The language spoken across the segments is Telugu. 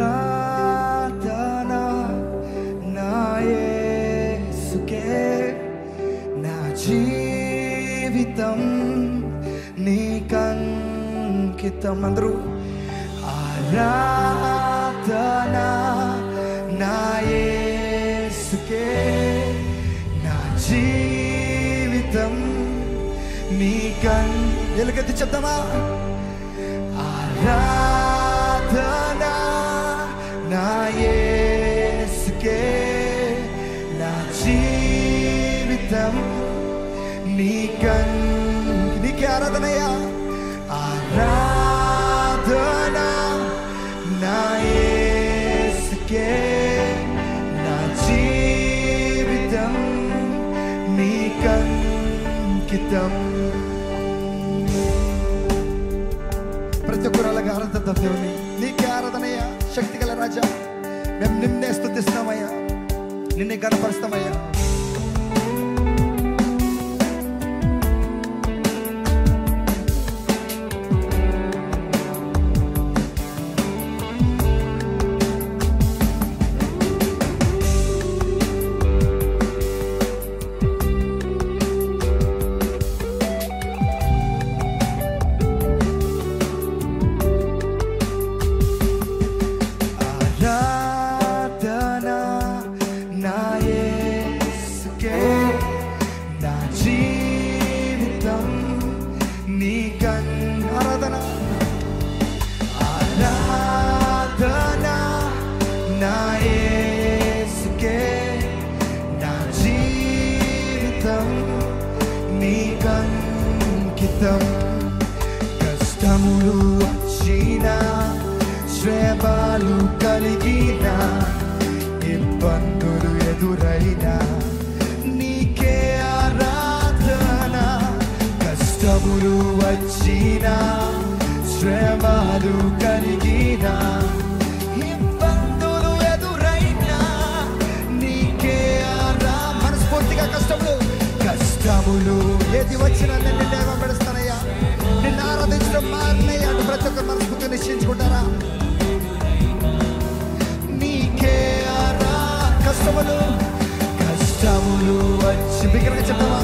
ఆరాధన నా యేసుకే, నా జీవితం నీకంకితం. అందరూ ఆరాధన నా యేసుకే, నా జీవితం నీకన్. ఎలుగెత్తి చెప్తామా? ఆరాధన నా యేసుకే, నా జీవితం నీకన్. నీకే ఆరాధనయ్యా. ఆరాధన నా యేసుకే, నా జీవితం నీకంకితం. ప్రతి ఒక్కరు అలాగే ఆరాధన దేవుని. నీకే ఆరాధనయ్యా శక్తి గల రాజా. మేము నిన్నే స్తుతిస్తామయ్యా, నిన్నే గణపరుస్తామయ్యా. కష్టములు వచ్చిన, శ్రమలు కలిగిన, ఇబ్బందులు ఎదురైనా నీకే ఆరాధన. కష్టములు వచ్చిన, శ్రమలు కలిగిన, ఇబ్బందులు ఎదురైనా నీకే ఆరాధన. మనస్ఫూర్తిగా కష్టములు ఏది వచ్చినా నిన్ను వెంబడిస్తానయ్యా, నిన్ను ఆరాధించడం మారినయ్యా. ప్రతి ఒక్కరు మనస్ఫూర్తిగా నిశ్చయించుకుంటారా? నీకే కష్టములు వచ్చి బిగ్గరగా చెప్తావా?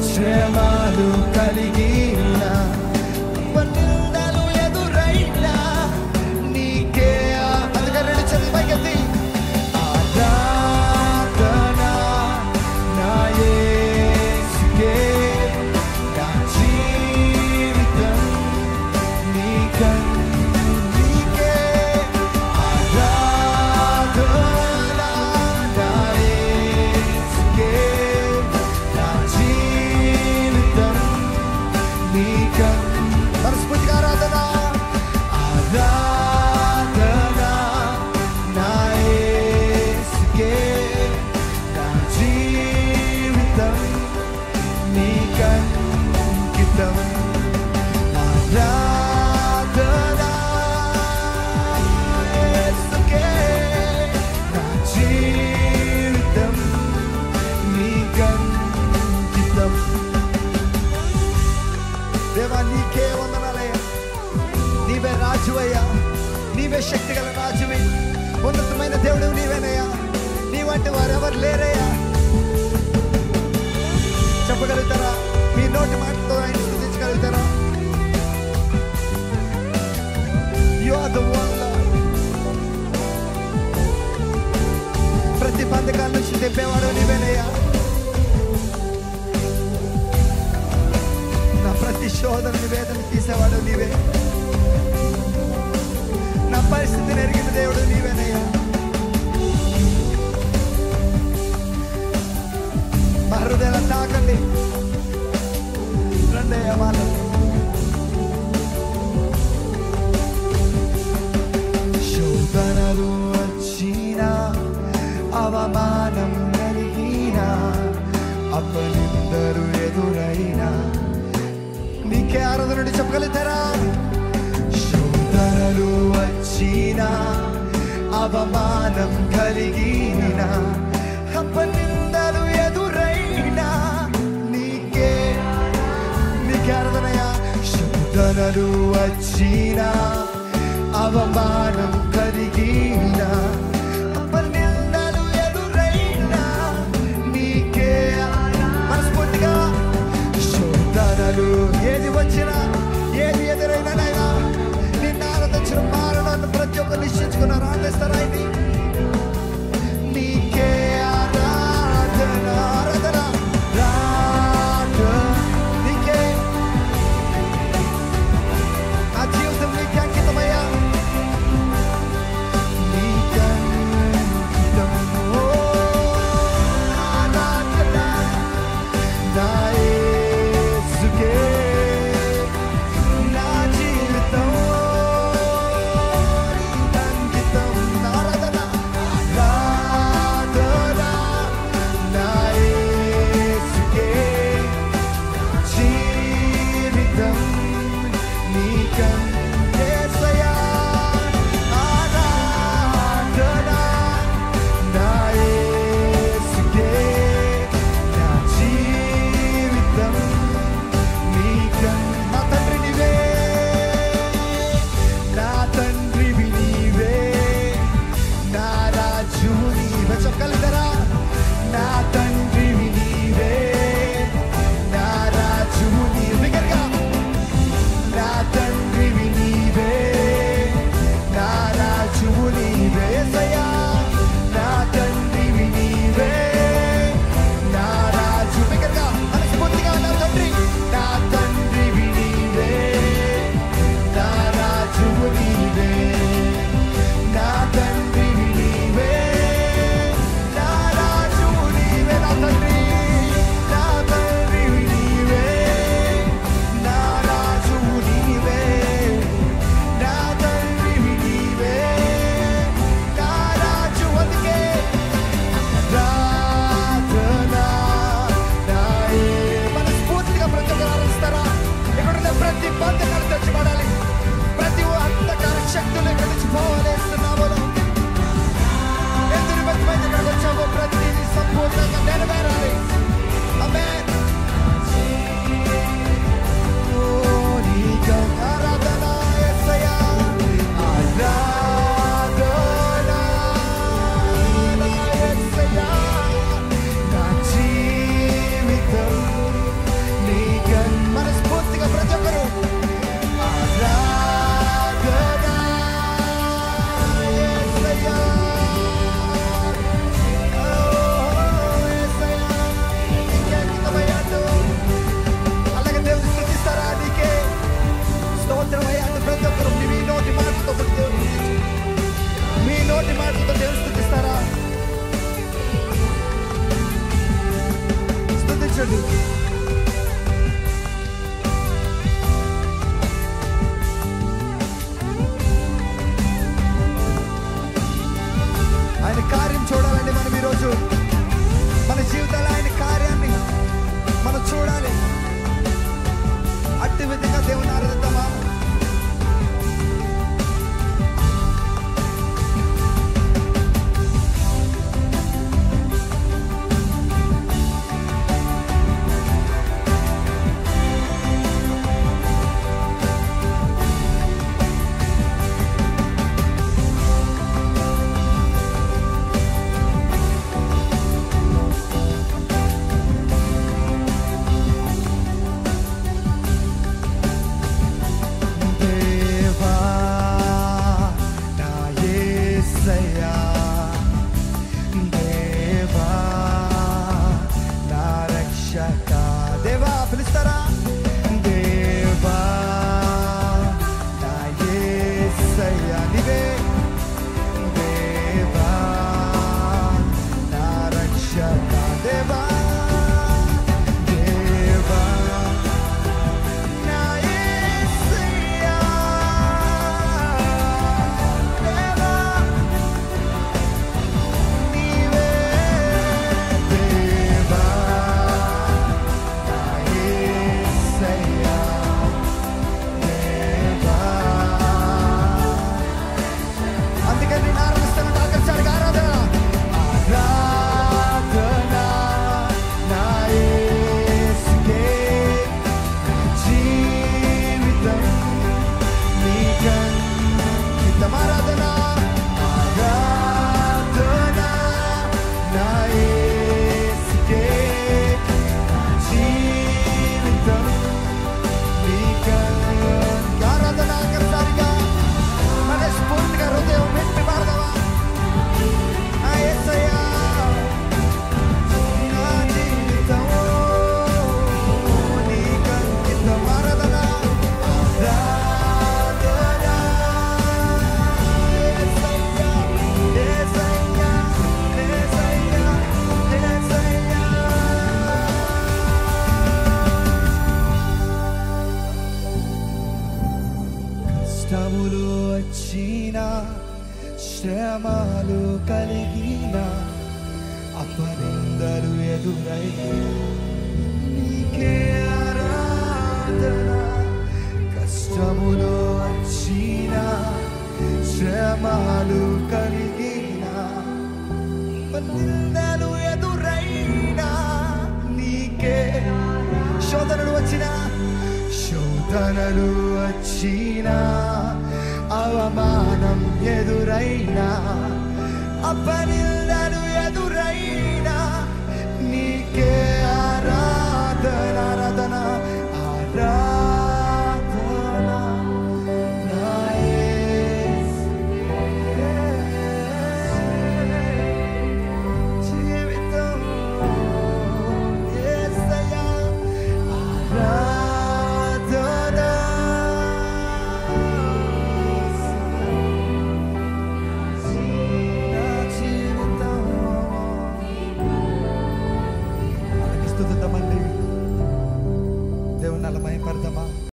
శ్రమలు కలిగిన, ఇబ్బందులు ఎదురైనా నీకే. అందుకని రెండు చేతులు పైకెత్తి ఆరాధన నా యేసుకే, నా జీవితం నీకే. ఆరాధన నా యేసుకే, నా జీవితం నీకన్. మనస్ఫూర్తిగా ఆరాధన. ఆరాధన నా యేసుకే, నా జీవితం నీకంకితం. ఆరాధన యేసుకే, నా జీవితం నీకంకితం. దేవా నీకే వందనాలయ్యా. నీవే రాజువయ్యా, నీవే శక్తి గల రాజువి, ఉన్నతమైన దేవుడు నీవేనయ్యా. నీ వంటి వారెవరు లేరయ్యా. చెప్పగలుగుతారా? మీ నోటి మాటతో ఆయన స్తుతించగలుగుతారా? You are the one, Lord. ప్రతి బంధకాల నుంచి తెప్పేవాడు నీవేనయ్యా. నా ప్రతి శోధన వేదన తీసేవాడు నీవే. నా పరిస్థితిని ఎరిగిన దేవుడు నీవేనయ్యా. మా హృదయాలను తాకండి. రండయ్యా వాళ్ళు. శోధనలు వచ్చిన, అవమానం కలిగిన, అపనిందరు ఎదురైనా నీకే ఆరాధన నుండి చెప్పగలుగుతారా? శోధనలు వచ్చిన, అవమానం కలిగిన, అపనిందలు ఎదురైనా నీకే ఆరాధనయా. శోధనలు వచ్చిన, అవమానం కలిగి అయినా అపనిందలు ఎదురైనా నీకే మనస్ఫూర్తిగా శోధనలు ఏది వచ్చినా ఏది ఎదురైనా నైనా నిన్ను ఆరాధించిన మారణాన్ని ప్రతి ఒక్కరు నిశ్చయించుకున్నారు. ఆరాధిస్తారా? ఇది నీకే ఆరాధన ఆరాధన నీకే నా జీవితం నీకే అంకితమయ్యా నీకే అంకితం ఆరాధన నా యేసుకే నా జీవితం నీకే అంకితం ఆరాధన ఆరాధన నా యేసుకే జీవితం నీకే యేసయ్యా ఆరాధన నా యేసుకే నా జీవితం నీకే నా తండ్రి నీవే నా తండ్రివి నీవే నా రాజు నీవే చెప్పగలుగుతారా? నా తండ్రివి నీవే నా రాజు నీవే బిగ్గరగా నా తండ్రివి నీవే నా రాజు నీవే యేసయ్యా నా తండ్రివి నీవే నా రాజు బిగ్గరగా మనస్ఫూర్తిగా నా తండ్రి నా తండ్రివి నీవే నా రాజు నీవే నా తండ్రివి నీవే నా రాజు నీవే నా తండ్రి నా తండ్రివి నీవే నా రాజు నీవే నా తండ్రివి నీవే నా రాజు అందుకే ప్రార్థన మనస్ఫూర్తిగా ప్రతి ఒక్కరు ఆరాధిస్తారా? ఇక్కడున్న ప్రతి బంధకాలు తెచ్చిపడాలి, ప్రతి అంధకార శక్తులు ఇక్కడి నుంచి పోవాలి. ఇస్తున్నాములో ఎందుకు బతిపైతే ఇక్కడికి వచ్చావో ప్రతిదీ సంపూర్ణంగా నెరవేరాలి. ఆమేన్. ఓ నీకే ఆరాధన యేసయ్యా ఆరాధన నా యేసయ్యా నా జీవితం నీకే మనస్ఫూర్తిగా ప్రతి ఒక్కరు ఆరాధన యేసయ్యా ఓ యేసయ్యా నీకే అంకితమయ్యాడు. అలాగే దేవుని స్తుతిస్తారా? నీకే స్తోత్రమయ్యాడు. ప్రతి ఒక్కరు మీ నోటి మాటలతో దేవుని మీ నోటి మాటలతో దేవుని స్తుతిస్తారా? స్తుతించండి. ఆయన కార్యం చూడాలండి. మనం ఈరోజు మన జీవితాల్లో ఆయన కార్యాన్ని మనం చూడాలి. అట్టి విధంగా దేవుని ఆరాధిద్దామా? దేవా నా యేసయ్యా దేవా నా రక్షక దేవా పిలుస్తారా? దేవా నా యేసయ్యా నీవే దేవా నా రక్షక దేవా దేవా నా యేసయ్యా దేవా నీవే దేవా నా యేసయ్యా దేవా శ్రమలు కలిగిన అపనిందలు ఎదురైన నీకే ఆరాధన. కష్టములో వచ్చిన శ్రమలు కలిగిన అపనిందలు ఎదురైన నీకే. శోధనలు వచ్చిన అవమానం ఎదురైనా అపని